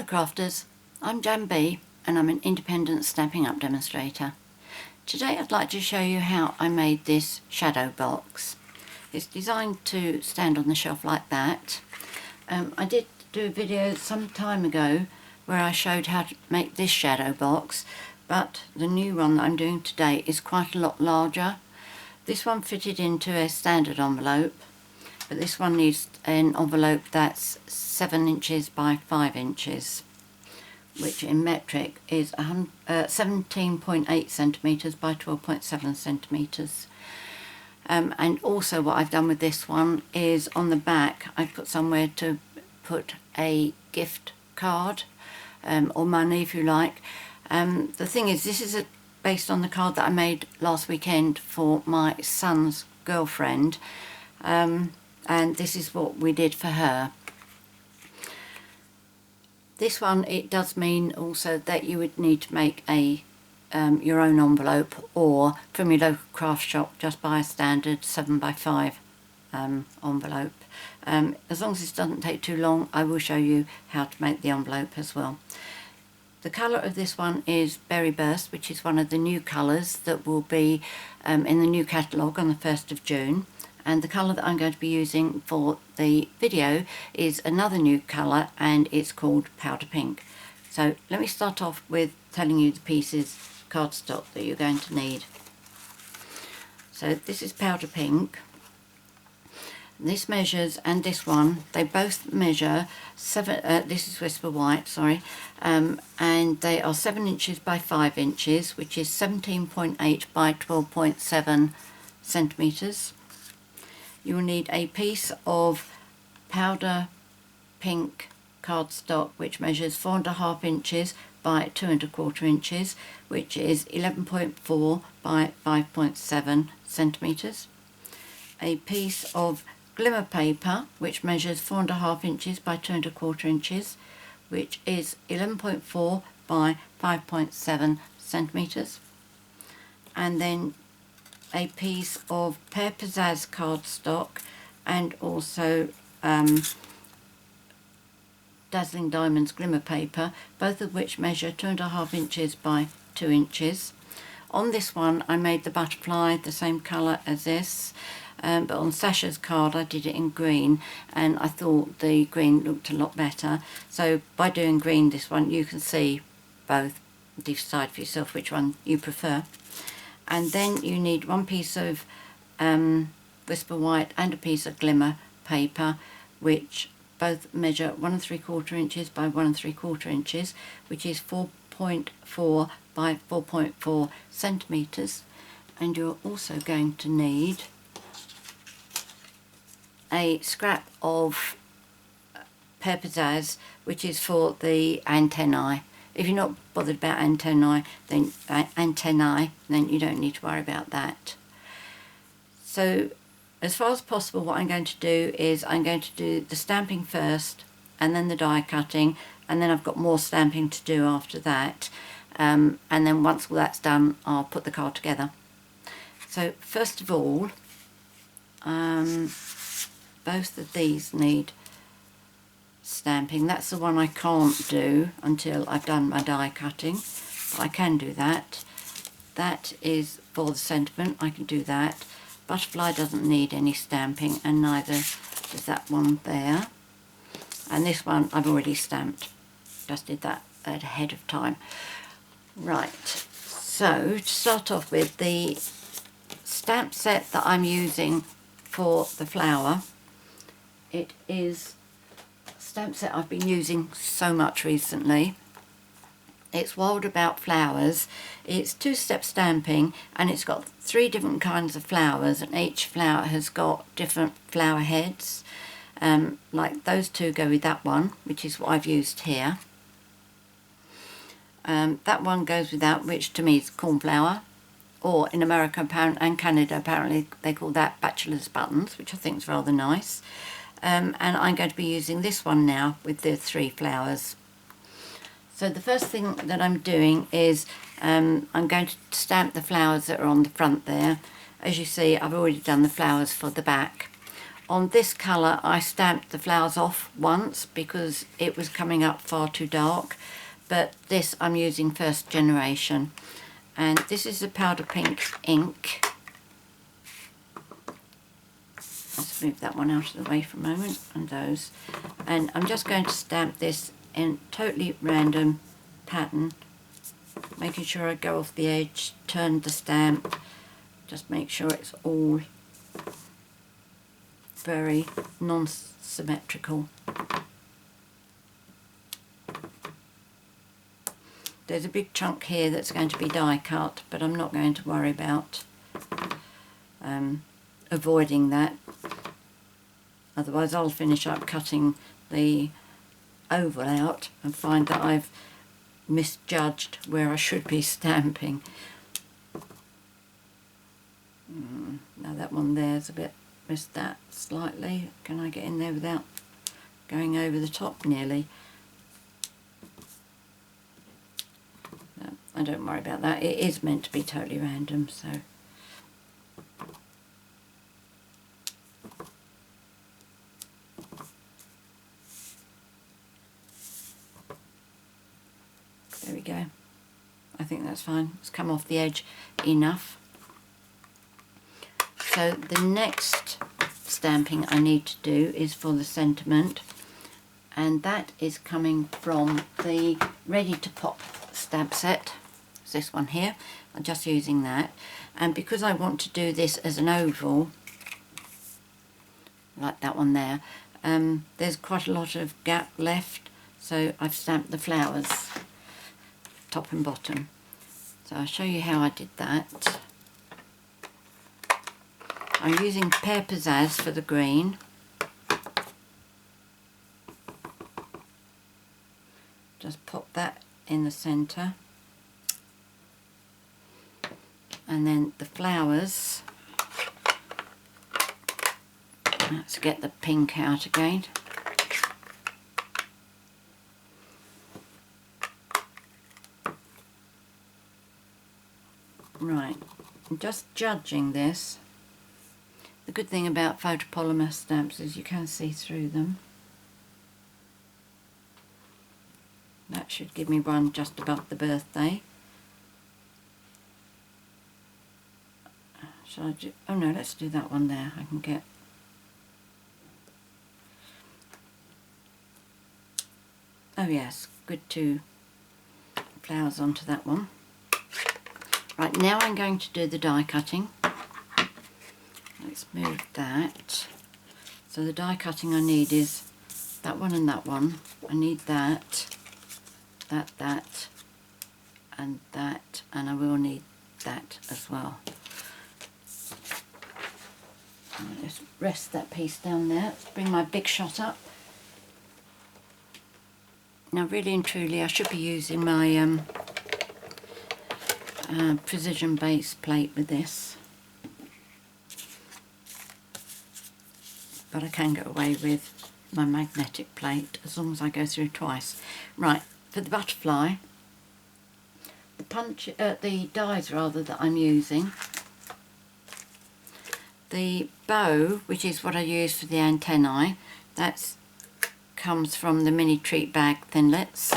Hello crafters, I'm JanB and I'm an independent Stampin' Up demonstrator. Today I'd like to show you how I made this shadow box. It's designed to stand on the shelf like that. I did do a video some time ago where I showed how to make this shadow box, but the new one that I'm doing today is quite a lot larger. This one fitted into a standard envelope, but this one needs an envelope that's 7 inches by 5 inches, which in metric is 17.8 centimetres by 12.7 centimetres. And also what I've done with this one is on the back I've put somewhere to put a gift card, or money if you like. The thing is, this is based on the card that I made last weekend for my son's girlfriend, and this is what we did for her. This one, it does mean also that you would need to make a your own envelope, or from your local craft shop just buy a standard 7 by 5 envelope. As long as this doesn't take too long, I will show you how to make the envelope as well. The colour of this one is Berry Burst, which is one of the new colours that will be in the new catalogue on the 1st of June. And the colour that I'm going to be using for the video is another new colour, and it's called Powder Pink. So let me start off with telling you the pieces cardstock that you're going to need. So this is Powder Pink. This measures, and this one, they both measure 7, this is Whisper White, sorry, and they are 7 inches by 5 inches, which is 17.8 by 12.7 centimetres. You will need a piece of Powder Pink cardstock, which measures 4.5 inches by 2.25 inches, which is 11.4 by 5.7 centimetres. A piece of glimmer paper, which measures 4.5 inches by 2.25 inches, which is 11.4 by 5.7 centimetres. And then a piece of Pear Pizzazz cardstock, and also Dazzling Diamond Glimmer Paper, both of which measure 2.5 inches by 2 inches. On this one I made the butterfly the same colour as this, but on Sasha's card I did it in green, and I thought the green looked a lot better. So by doing green, this one, you can see both, decide for yourself which one you prefer. And then you need one piece of Whisper White and a piece of glimmer paper, which both measure 1 3/4 inches by 1 3/4 inches, which is 4.4 by 4.4 centimetres. And you're also going to need a scrap of Pear Pizzazz, which is for the antenae. If you're not bothered about antenae, then you don't need to worry about that. So as far as possible, what I'm going to do is I'm going to do the stamping first, and then the die cutting, and then I've got more stamping to do after that. And then once all that's done, I'll put the card together. So first of all, both of these need stamping. That's the one I can't do until I've done my die cutting, but I can do that. That is for the sentiment, I can do that. Butterfly doesn't need any stamping, and neither does that one there. And this one I've already stamped, just did that ahead of time. Right, so to start off with, the stamp set that I'm using for the flower, it is stamp set I've been using so much recently. It's Wild About Flowers. It's 2-step stamping, and it's got 3 different kinds of flowers, and each flower has got different flower heads. Like those two go with that one, which is what I've used here. That one goes with that, which to me is cornflower, or in America and Canada apparently they call that bachelor's buttons, which I think is rather nice. And I'm going to be using this one now with the 3 flowers. So the first thing that I'm doing is I'm going to stamp the flowers that are on the front there. As you see, I've already done the flowers for the back. on this colour I stamped the flowers off once because it was coming up far too dark, but this I'm using first generation, and this is the powder pink ink. Let's move that one out of the way for a moment, and those, and I'm just going to stamp this in totally random pattern, making sure I go off the edge, turn the stamp, just make sure it's all very non-symmetrical. There's a big chunk here that's going to be die cut, but I'm not going to worry about avoiding that. Otherwise I'll finish up cutting the oval out and find that I've misjudged where I should be stamping. Now that one there's a bit, missed that slightly. Can I get in there without going over the top nearly? No, I don't worry about that. It is meant to be totally random, so. There we go. I think that's fine. It's come off the edge enough. So the next stamping I need to do is for the sentiment, and that is coming from the Ready to Pop stamp set. It's this one here. I'm just using that, and because I want to do this as an oval, like that one there, there's quite a lot of gap left, so I've stamped the flowers top and bottom. So I'll show you how I did that. I'm using Pear Pizzazz for the green. Just pop that in the centre. And then the flowers. Let's get the pink out again. Right, I'm just judging this. The good thing about photopolymer stamps is you can see through them. That should give me one just above the birthday. Shall I do, oh no, let's do that one there. I can get, oh yes, good, 2 flowers onto that one. Right, now I'm going to do the die cutting. Let's move that. So the die cutting I need is that one and that one. I need that, that, and that, and I will need that as well. Let's rest that piece down there. Let's bring my big shot up. Now really and truly I should be using my precision base plate with this, but I can get away with my magnetic plate as long as I go through twice. Right, for the butterfly, the dies rather that I'm using, the bow, which is what I use for the antennae, that comes from the mini treat bag thinlits.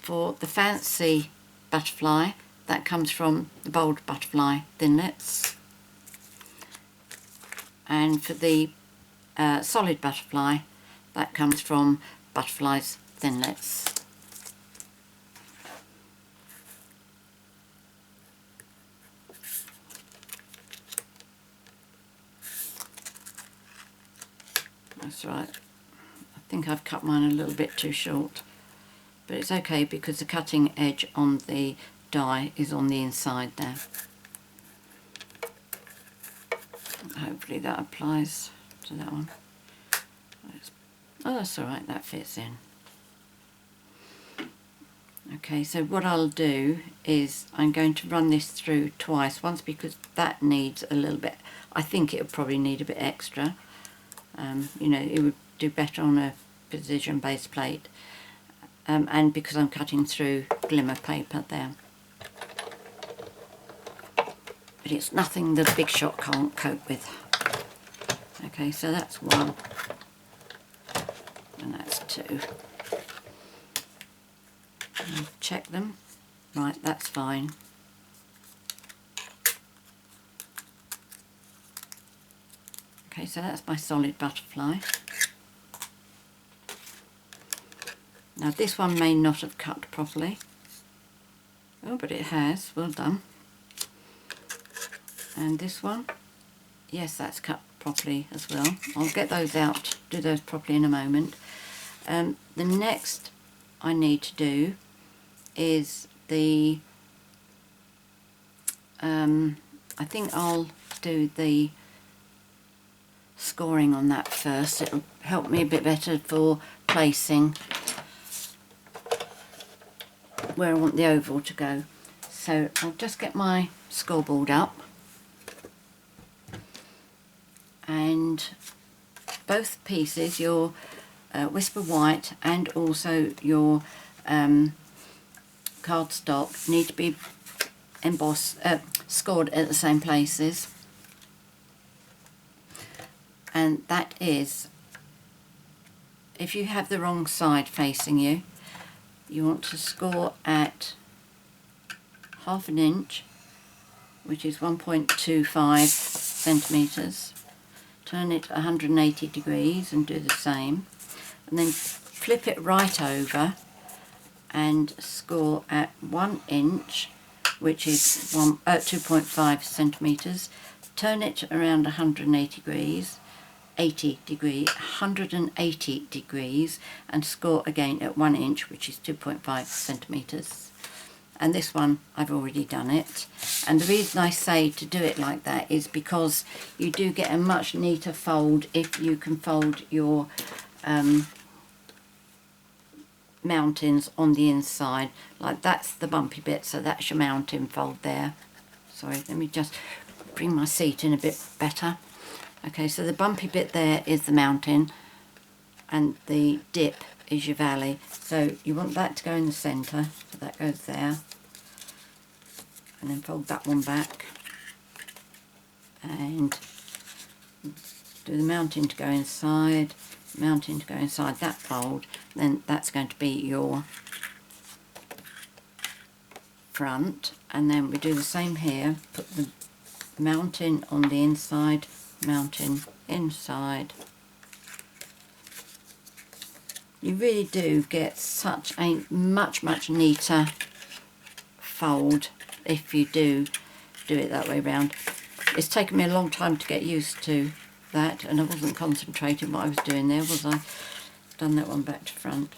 For the fancy butterfly, that comes from the bold butterfly thinlits, and for the solid butterfly, that comes from butterflies thinlits. That's right. I think I've cut mine a little bit too short, but it's okay because the cutting edge on the die is on the inside there. Hopefully that applies to that one. Oh, that's alright, that fits in. Okay, so what I'll do is I'm going to run this through twice, once because that needs a little bit, I think it'll probably need a bit extra. You know, it would do better on a precision base plate, and because I'm cutting through glimmer paper there. But it's nothing the Big Shot can't cope with. Okay, so that's 1 and that's 2. And check them. Right, that's fine. Okay, so that's my solid butterfly. Now this one may not have cut properly. Oh, but it has. Well done. And this one, yes, that's cut properly as well. I'll get those out, do those properly in a moment. The next I need to do is the, I think I'll do the scoring on that first. It'll help me a bit better for placing where I want the oval to go. So I'll just get my scoreboard up, and both pieces, your Whisper White and also your cardstock, need to be scored at the same places, and that is, if you have the wrong side facing you, you want to score at 1/2 inch, which is 1.25 centimetres. Turn it 180 degrees and do the same, and then flip it right over and score at 1 inch, which is 2.5 centimetres. Turn it around 180 degrees, 180 degrees, and score again at 1 inch, which is 2.5 centimetres. And this one, I've already done it. And the reason I say to do it like that is because you do get a much neater fold if you can fold your mountains on the inside. Like that's the bumpy bit, so that's your mountain fold there. Sorry, let me just bring my seat in a bit better. Okay, so the bumpy bit there is the mountain, and the dip is your valley. So you want that to go in the centre, so that goes there. And then fold that one back. And do the mountain to go inside, mountain to go inside that fold. Then that's going to be your front. And then we do the same here. Put the mountain on the inside, mountain inside. You really do get such a much neater fold if you do it that way round. It's taken me a long time to get used to that, and I wasn't concentrating what I was doing there, was I? Done that one back to front.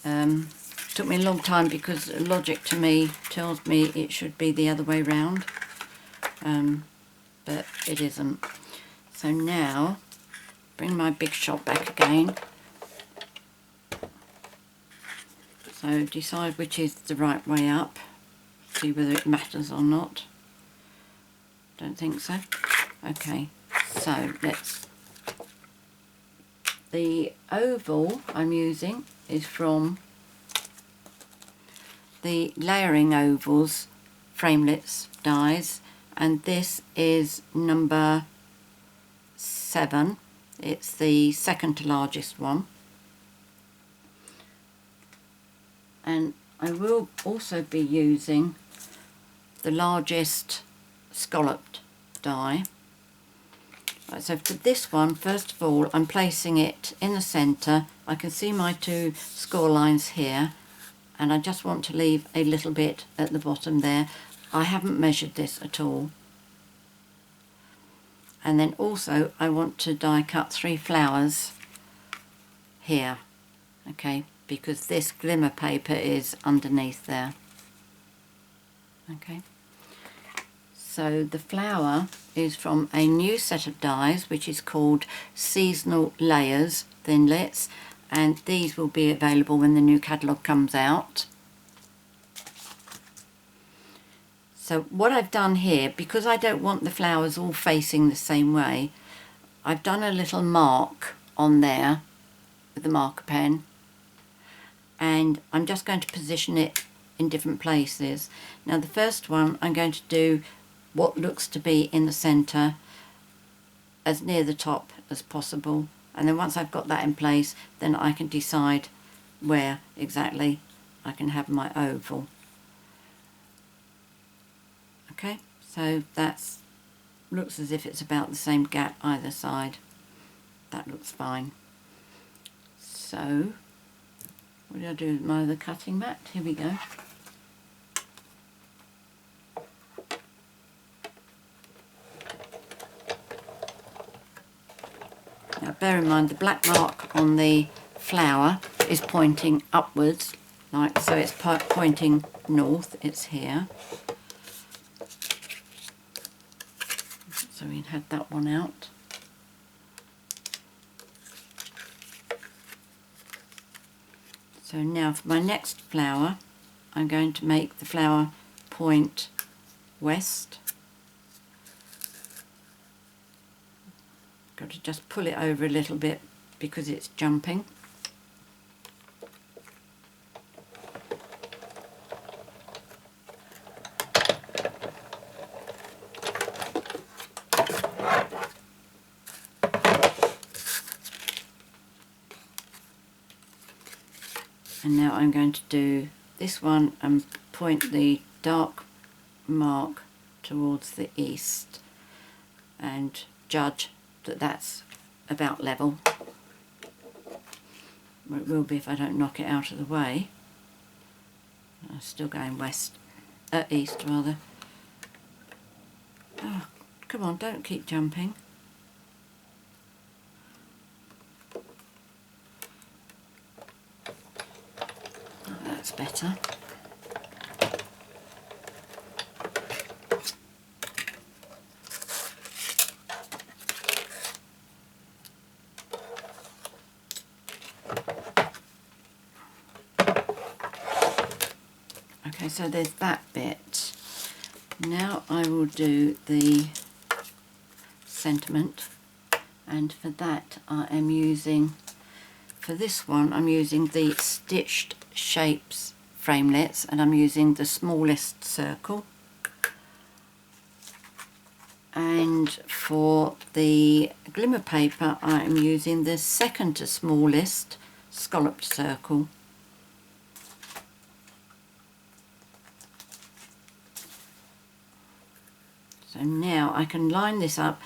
Took me a long time because logic to me tells me it should be the other way round, but it isn't. So now, bring my big shot back again. So decide which is the right way up, see whether it matters or not. Don't think so. Okay, so the oval I'm using is from the Layering Ovals Framelits dies, and this is number 7. It's the second to largest one. And I will also be using the largest scalloped die. Right, so for this one, first of all, I'm placing it in the centre. I can see my 2 score lines here, and I just want to leave a little bit at the bottom there. I haven't measured this at all. And then also I want to die cut 3 flowers here, okay, because this glimmer paper is underneath there. Okay, so the flower is from a new set of dies which is called Seasonal Layers Thinlits, and these will be available when the new catalogue comes out. So what I've done here, because I don't want the flowers all facing the same way, I've done a little mark on there with the marker pen, and I'm just going to position it in different places. Now the first one I'm going to do what looks to be in the centre as near the top as possible, and then once I've got that in place, then I can decide where exactly I can have my oval. Okay, so that's looks as if it's about the same gap either side. That looks fine. So what do I do with my other cutting mat? Here we go. Now bear in mind the black mark on the flower is pointing upwards, like so. It's pointing north. It's here. So we had that one out. So now for my next flower, I'm going to make the flower point west. Got to just pull it over a little bit because it's jumping. And now I'm going to do this one and point the dark mark towards the east and judge that that's about level. Well, it will be if I don't knock it out of the way. I'm still going west, east rather. Oh, come on, don't keep jumping. That's better. Okay, so there's that bit. Now I will do the sentiment, and for that I am using, for this one I'm using the Stitched Shapes framelits, and I'm using the smallest circle. And for the glimmer paper I am using the second to smallest scalloped circle. So now I can line this up.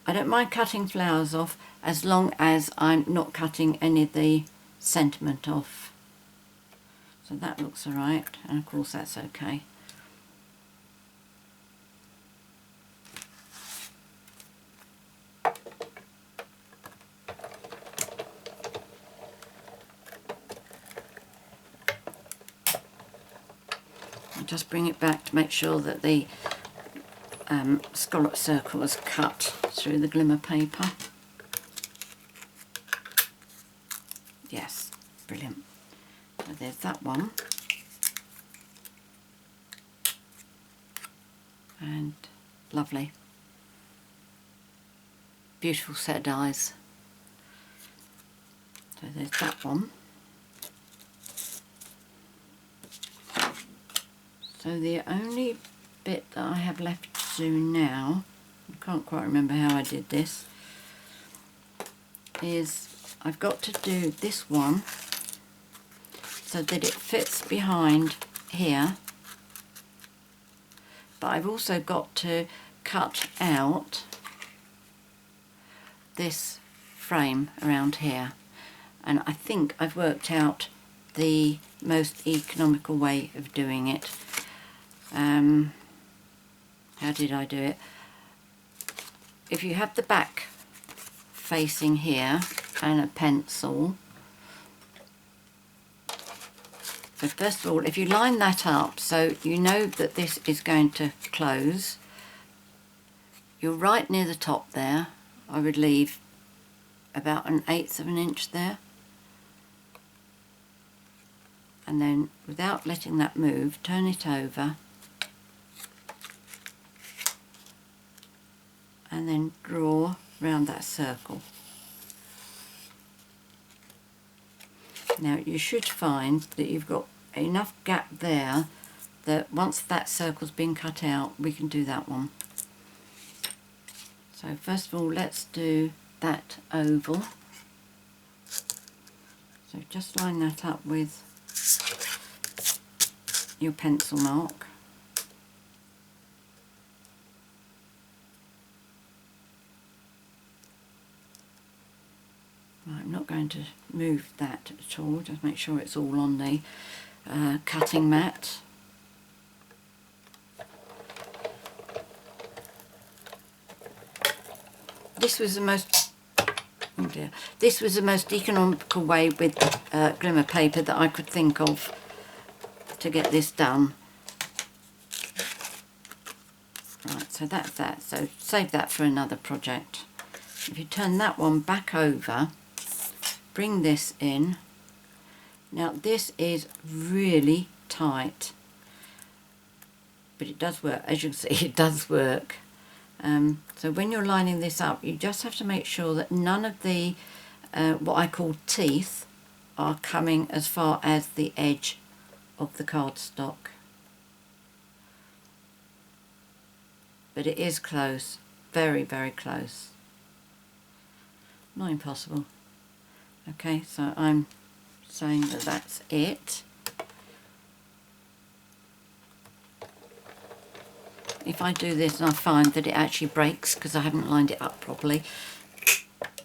I don't mind cutting flowers off as long as I'm not cutting any of the sentiment off. So that looks alright, and of course that's okay. I'll just bring it back to make sure that the scallop circle is cut through the glimmer paper. Yes, brilliant. So there's that one. And lovely. Beautiful set of dies. So there's that one. So the only bit that I have left to do now, I can't quite remember how I did this, is I've got to do this one so that it fits behind here, but I've also got to cut out this frame around here, and I think I've worked out the most economical way of doing it. How did I do it? If you have the back facing here and a pencil, so first of all, if you line that up so you know that this is going to close, you're right near the top there. I would leave about 1/8 of an inch there, and then without letting that move, turn it over and then draw round that circle. Now you should find that you've got enough gap there that once that circle's been cut out, we can do that one. So first of all, let's do that oval. So just line that up with your pencil mark. Right, I'm not going to move that at all, just make sure it's all on the cutting mat. This was the most, oh dear, this was the most economical way with glimmer paper that I could think of to get this done. Right, so that's that. So save that for another project. If you turn that one back over, bring this in. Now this is really tight, but it does work. As you can see, it does work. So when you're lining this up, you just have to make sure that none of the what I call teeth are coming as far as the edge of the cardstock. But it is close, very, very close. Not impossible. Okay, so I'm saying that that's it. If I do this and I find that it actually breaks because I haven't lined it up properly,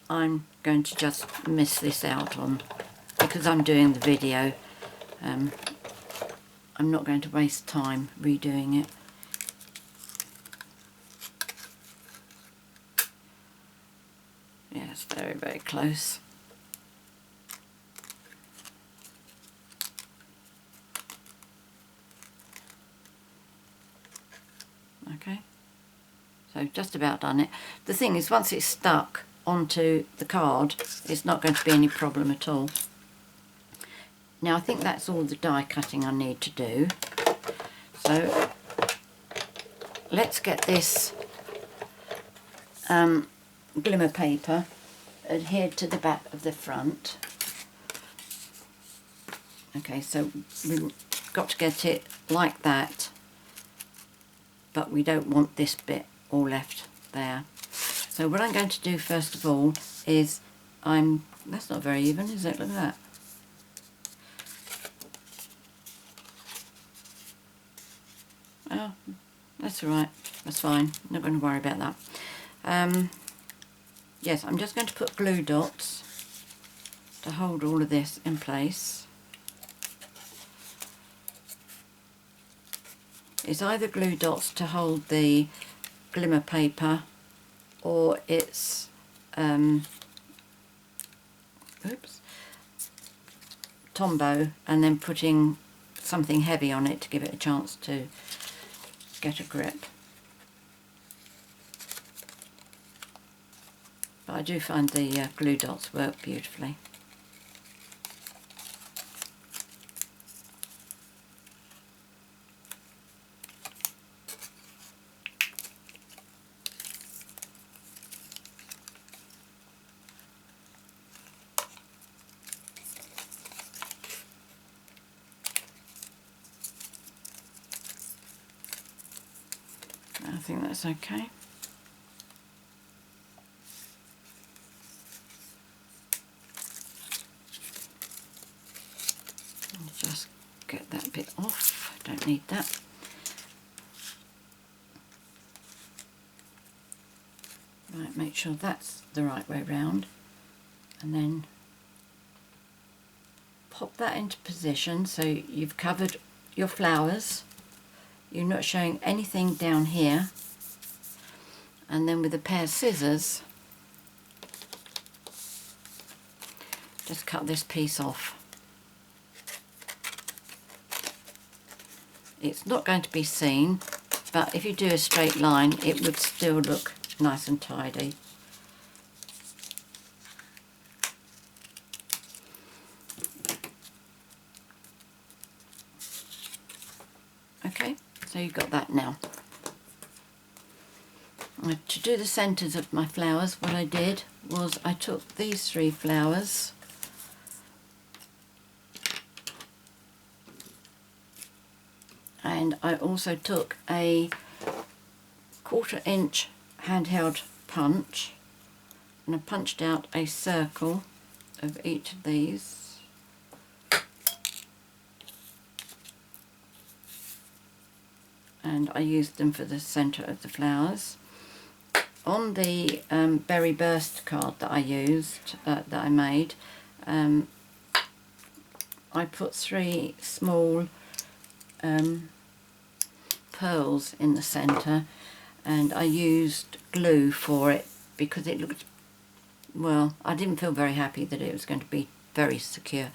I'm going to just miss this out on, because I'm doing the video. I'm not going to waste time redoing it. Yeah, it's very, very close. Okay, so just about done it. The thing is, once it's stuck onto the card, it's not going to be any problem at all. Now I think that's all the die cutting I need to do. So let's get this glimmer paper adhered to the back of the front. Okay, so we've got to get it like that, but we don't want this bit all left there. So what I'm going to do first of all is that's not very even, is it? Look at that. Oh, that's all right, that's fine, not going to worry about that. Yes, I'm just going to put glue dots to hold all of this in place. It's either glue dots to hold the glimmer paper, or it's Tombow and then putting something heavy on it to give it a chance to get a grip. But I do find the glue dots work beautifully. I think that's okay. Just get that bit off, don't need that. Right, make sure that's the right way round, and then pop that into position so you've covered your flowers. You're not showing anything down here, and then with a pair of scissors just cut this piece off. It's not going to be seen, but if you do a straight line it would still look nice and tidy. Okay, so you've got that now. To do the centres of my flowers, what I did was I took these 3 flowers and I also took a 1/4 inch handheld punch, and I punched out a circle of each of these. And I used them for the centre of the flowers. On the Berry Burst card that I used, that I made, I put 3 small pearls in the centre, and I used glue for it because it looked, well, I didn't feel very happy that it was going to be very secure,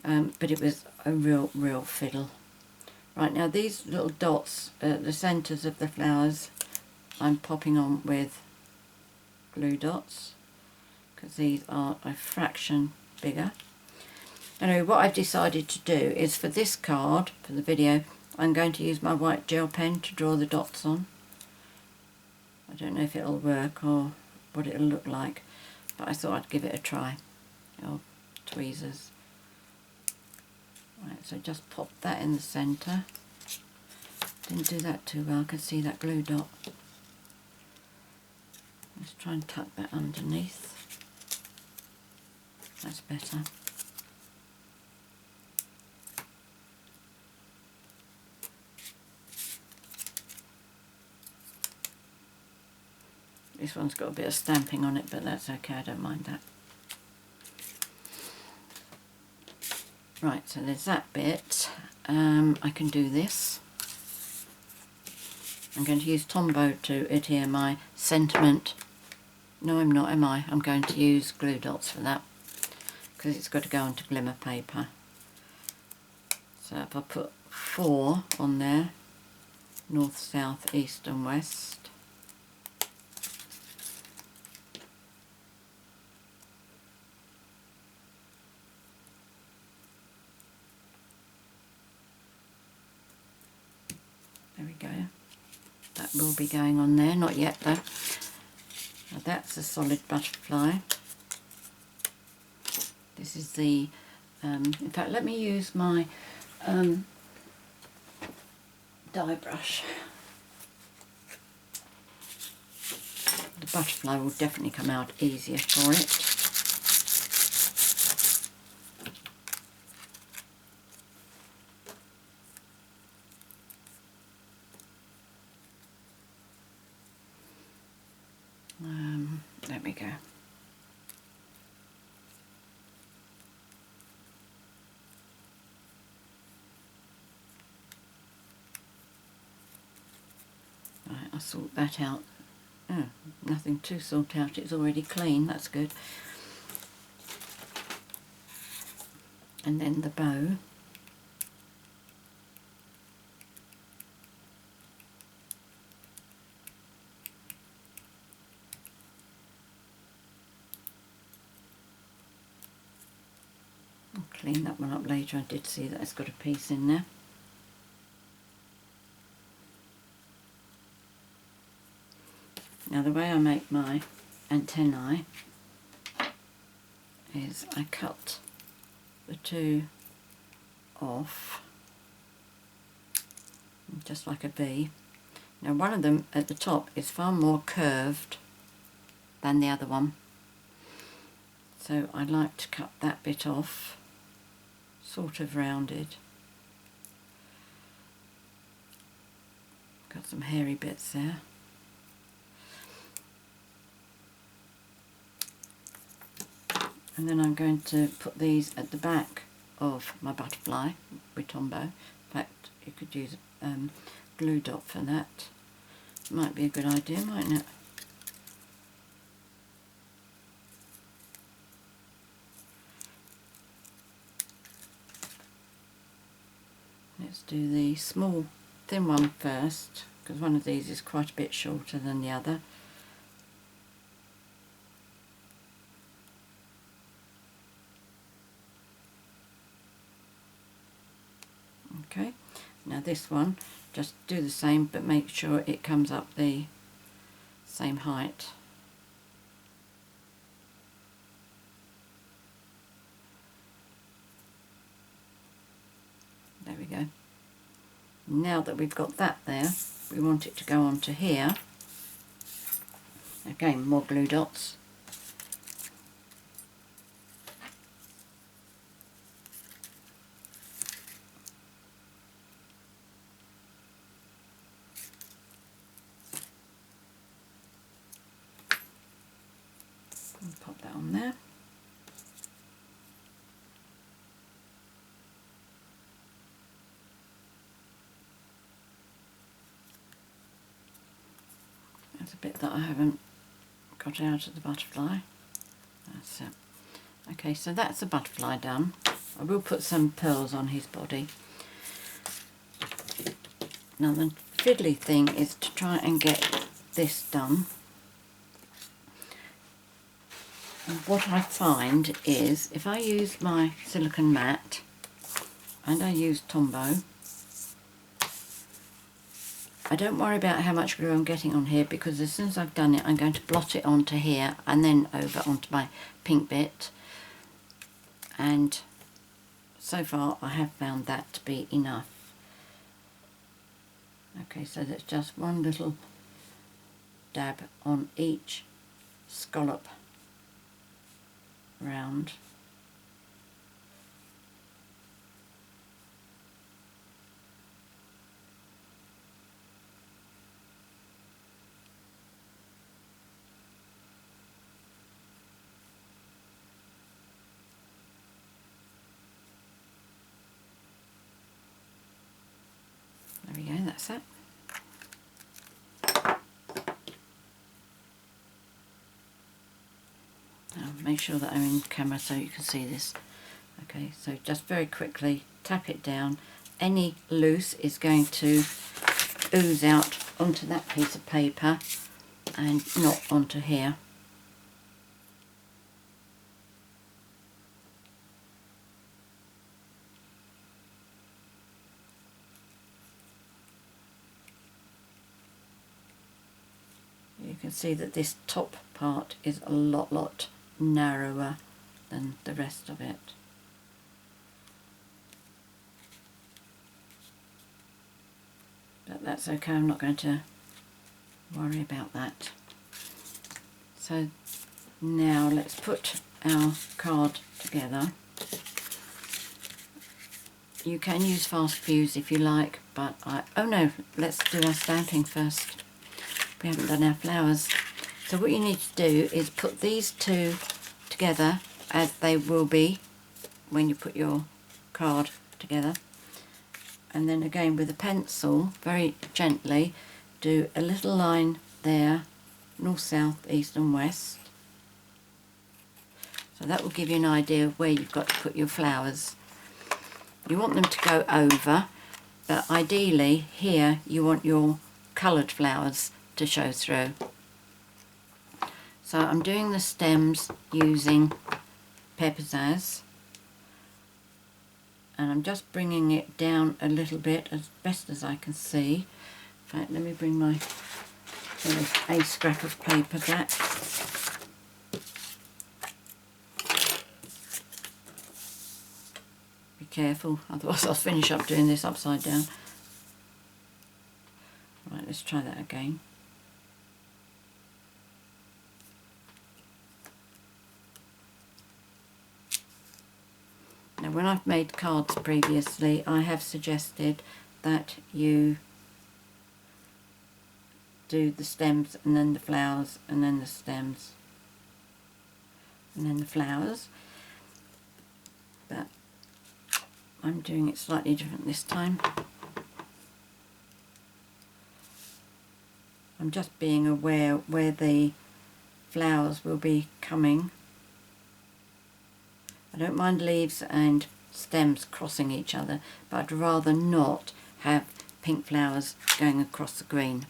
but it was a real fiddle. Right, now these little dots at the centres of the flowers I'm popping on with glue dots because these are a fraction bigger. Anyway, what I've decided to do is for this card, for the video, I'm going to use my white gel pen to draw the dots on. I don't know if it'll work or what it'll look like, but I thought I'd give it a try. Oh, tweezers. Right, so just pop that in the centre. Didn't do that too well, I could see that glue dot. Let's try and tuck that underneath. That's better. This one's got a bit of stamping on it, but that's okay, I don't mind that. Right, so there's that bit. I can do this. I'm going to use Tombow to adhere my sentiment. No, I'm not, am I? I'm going to use glue dots for that because it's got to go onto glimmer paper. So if I put 4 on there, north, south, east and west. There we go. That will be going on there, not yet though. Now that's a solid butterfly. This is the, in fact let me use my die brush. The butterfly will definitely come out easier for it. There we go. Right, I'll sort that out. Oh, nothing to sort out, it's already clean, that's good. And then the bow. Clean that one up later, I did see that it's got a piece in there. Now the way I make my antennae is I cut the 2 off, just like a V. Now one of them at the top is far more curved than the other one, so I like to cut that bit off. Sort of rounded. Got some hairy bits there. And then I'm going to put these at the back of my butterfly with Tombow. In fact, you could use glue dot for that. Might be a good idea, mightn't it? Let's do the small thin one first, because one of these is quite a bit shorter than the other. Okay, now this one, just do the same but make sure it comes up the same height. There we go. Now that we've got that there, we want it to go onto here. Again, more glue dots. And pop that on there. There's a bit that I haven't got out of the butterfly. That's it. Okay, so that's the butterfly done. I will put some pearls on his body. Now the fiddly thing is to try and get this done. And what I find is if I use my silicone mat and I use Tombow, I don't worry about how much glue I'm getting on here, because as soon as I've done it I'm going to blot it onto here and then over onto my pink bit, and so far I have found that to be enough. Okay, so that's just one little dab on each scallop round. There we go, that's it. Now make sure that I'm in camera so you can see this. Okay, so just very quickly tap it down. Any loose is going to ooze out onto that piece of paper and not onto here. You can see that this top part is a lot narrower than the rest of it. But that's okay, I'm not going to worry about that. So now let's put our card together. You can use fast fuse if you like, but oh no, let's do our stamping first. We haven't done our flowers. So what you need to do is put these two together as they will be when you put your card together, and then again with a pencil very gently do a little line there, north, south, east and west. So that will give you an idea of where you've got to put your flowers. You want them to go over, but ideally here you want your coloured flowers to show through. So I'm doing the stems using Pear Pizzazz, and I'm just bringing it down a little bit as best as I can see. In fact, let me bring my a scrap of paper back. Be careful, otherwise I'll finish up doing this upside down. Right, let's try that again. Now when I've made cards previously, I have suggested that you do the stems and then the flowers and then the stems and then the flowers, but I'm doing it slightly different this time. I'm just being aware where the flowers will be coming. I don't mind leaves and stems crossing each other, but I'd rather not have pink flowers going across the green.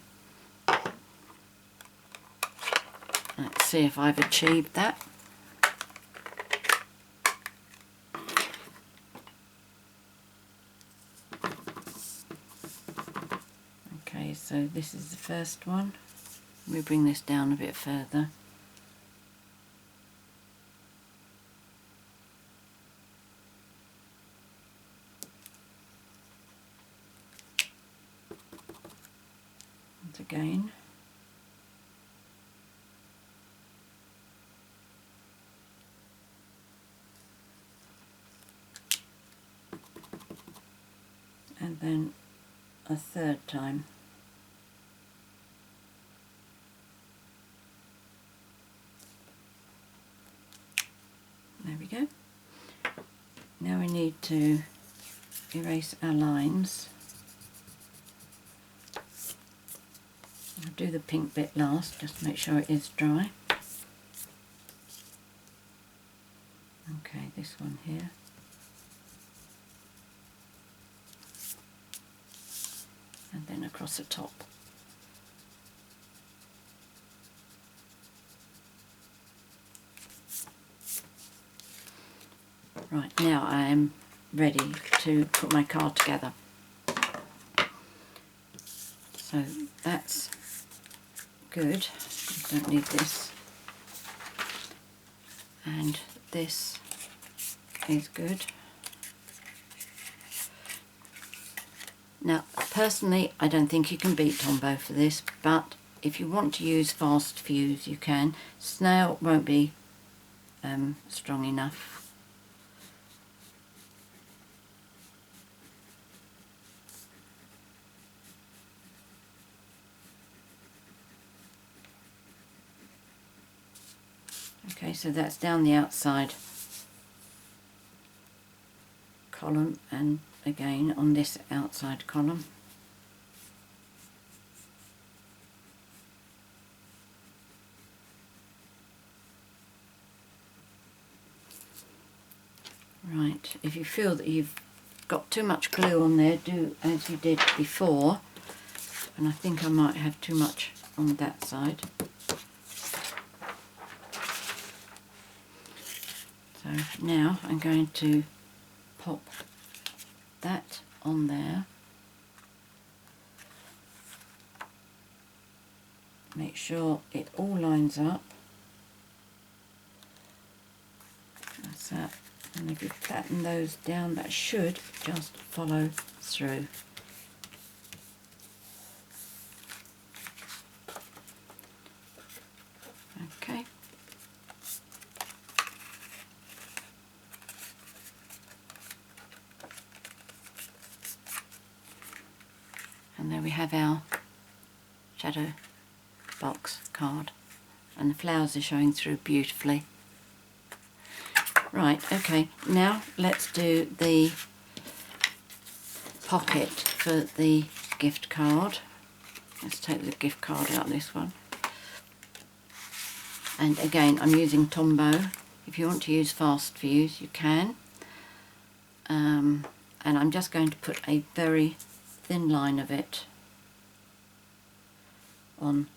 Let's see if I've achieved that. Okay, so this is the first one. Let me bring this down a bit further. Again. and then a third time. There we go. Now we need to erase our lines. I'll do the pink bit last, just to make sure it is dry. Okay, this one here. And then across the top. Right, now I am ready to put my card together. So that's good. I don't need this. And this is good. Now, personally, I don't think you can beat Tombow for this, but if you want to use fast fuse, you can. Snail won't be strong enough. Okay, so that's down the outside column and again on this outside column. Right, if you feel that you've got too much glue on there, do as you did before, and I think I might have too much on that side. So now I'm going to pop that on there. Make sure it all lines up. That's that. And if you flatten those down, that should just follow through. Okay. And there we have our shadow box card, and the flowers are showing through beautifully. Right, okay, now let's do the pocket for the gift card. Let's take the gift card out of this one. And again, I'm using Tombow. If you want to use fast fuse, you can. And I'm just going to put a very thin line of it on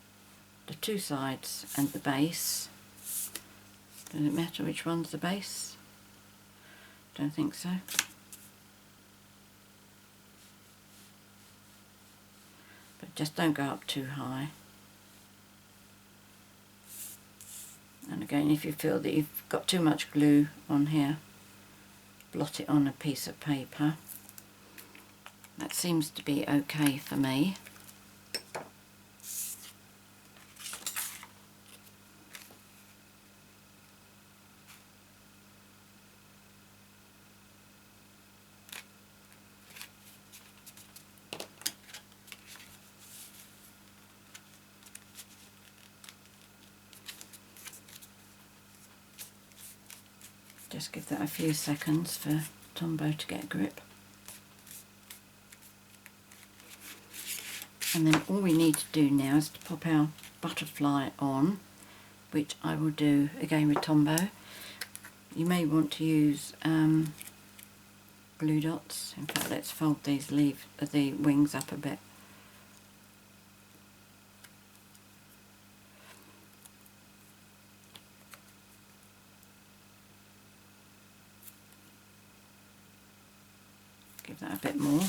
the two sides and the base. Does it matter which one's the base? Don't think so. But just don't go up too high. And again, if you feel that you've got too much glue on here, blot it on a piece of paper. That seems to be okay for me. Just give that a few seconds for Tombow to get a grip. And then all we need to do now is to pop our butterfly on, which I will do again with Tombow. You may want to use glue dots. In fact, let's fold these the wings up a bit. Give that a bit more.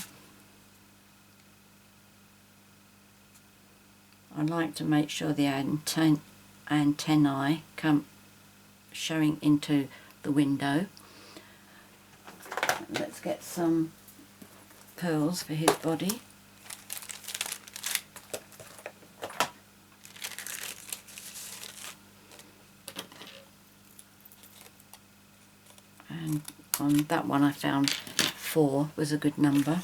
I like to make sure the antennae come showing into the window. Let's get some pearls for his body. And on that one I found 4 was a good number.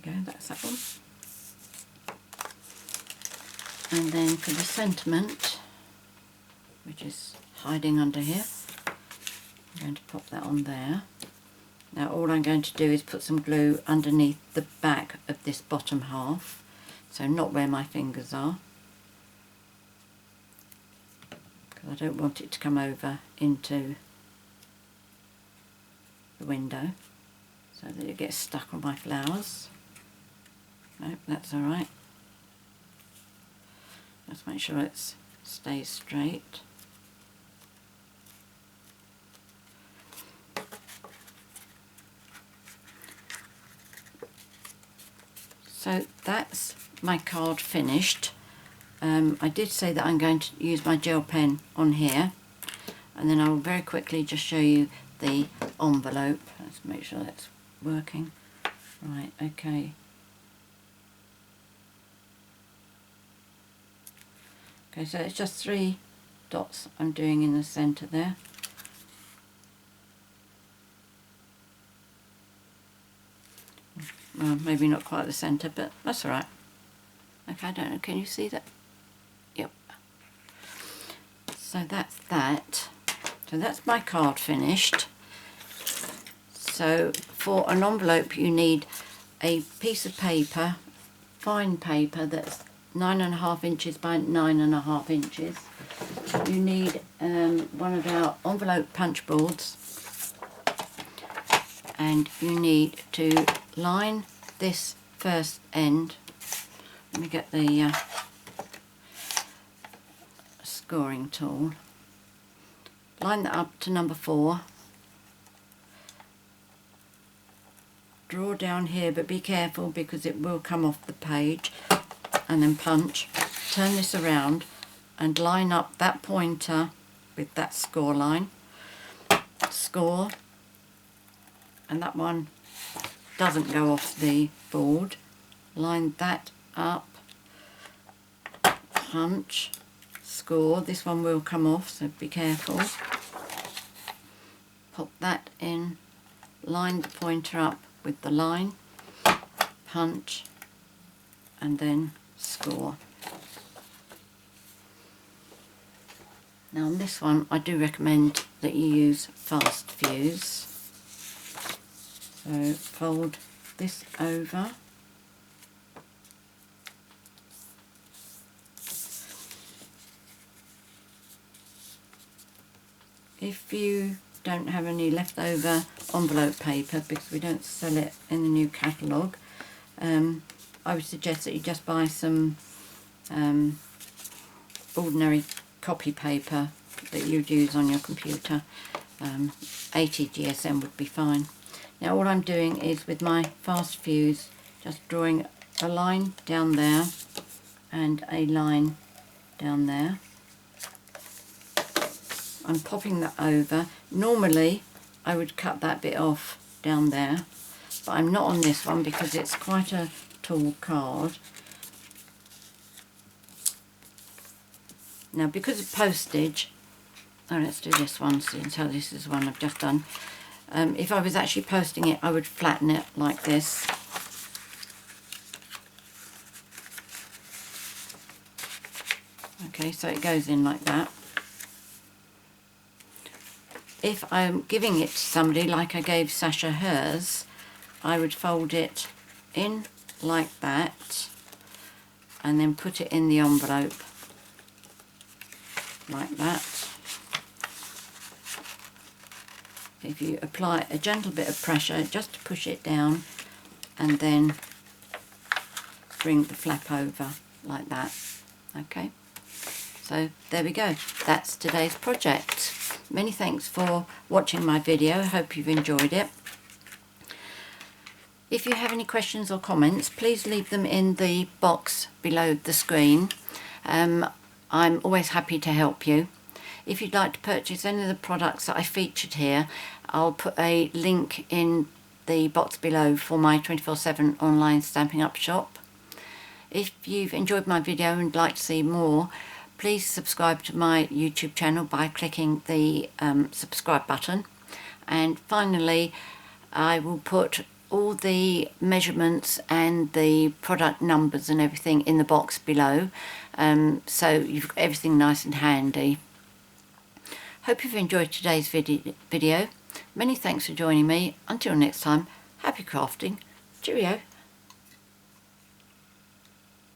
go, that's that one. And then for the sentiment, which is hiding under here, I'm going to pop that on there. Now all I'm going to do is put some glue underneath the back of this bottom half, so not where my fingers are, because I don't want it to come over into the window so that it gets stuck on my flowers. Nope, that's alright. Just make sure it stays straight. So that's my card finished. I did say that I'm going to use my gel pen on here, and then I will very quickly just show you the envelope. Let's make sure that's working. Right, okay. Okay, so it's just 3 dots I'm doing in the centre there. Well, maybe not quite the centre, but that's alright. Okay, I don't know, can you see that? Yep. So that's that. So that's my card finished. So for an envelope you need a piece of paper, fine paper that's 9.5 inches by 9.5 inches. You need one of our envelope punch boards, and you need to line this first end. Let me get the scoring tool. Line that up to number 4. Draw down here, but be careful because it will come off the page, and then punch. Turn this around and line up that pointer with that score line. Score, and that one doesn't go off the board. Line that up, punch, score. This one will come off, so be careful. Pop that in, line the pointer up with the line, punch, and then score. Now on this one I do recommend that you use fast fuse. So fold this over, if you don't have any leftover envelope paper, because we don't sell it in the new catalogue, I would suggest that you just buy some ordinary copy paper that you'd use on your computer. 80 GSM would be fine. Now all I'm doing is with my fast fuse just drawing a line down there and a line down there. I'm popping that over. Normally I would cut that bit off down there, but I'm not on this one because it's quite a tall card. Now because of postage, let's do this one, so you can tell this is one I've just done. If I was actually posting it, I would flatten it like this. Okay, so it goes in like that. If I'm giving it to somebody, like I gave Sasha hers, I would fold it in like that and then put it in the envelope like that. If you apply a gentle bit of pressure just to push it down, and then bring the flap over like that. Okay, so there we go, that's today's project. Many thanks for watching my video. I hope you've enjoyed it. If you have any questions or comments, please leave them in the box below the screen. I'm always happy to help you. If you'd like to purchase any of the products that I featured here, I'll put a link in the box below for my 24/7 online Stampin' Up shop. If you've enjoyed my video and would like to see more, please subscribe to my YouTube channel by clicking the subscribe button. And finally, I will put all the measurements and the product numbers and everything in the box below, so you've got everything nice and handy. Hope you've enjoyed today's video. Many thanks for joining me. Until next time, happy crafting. Cheerio.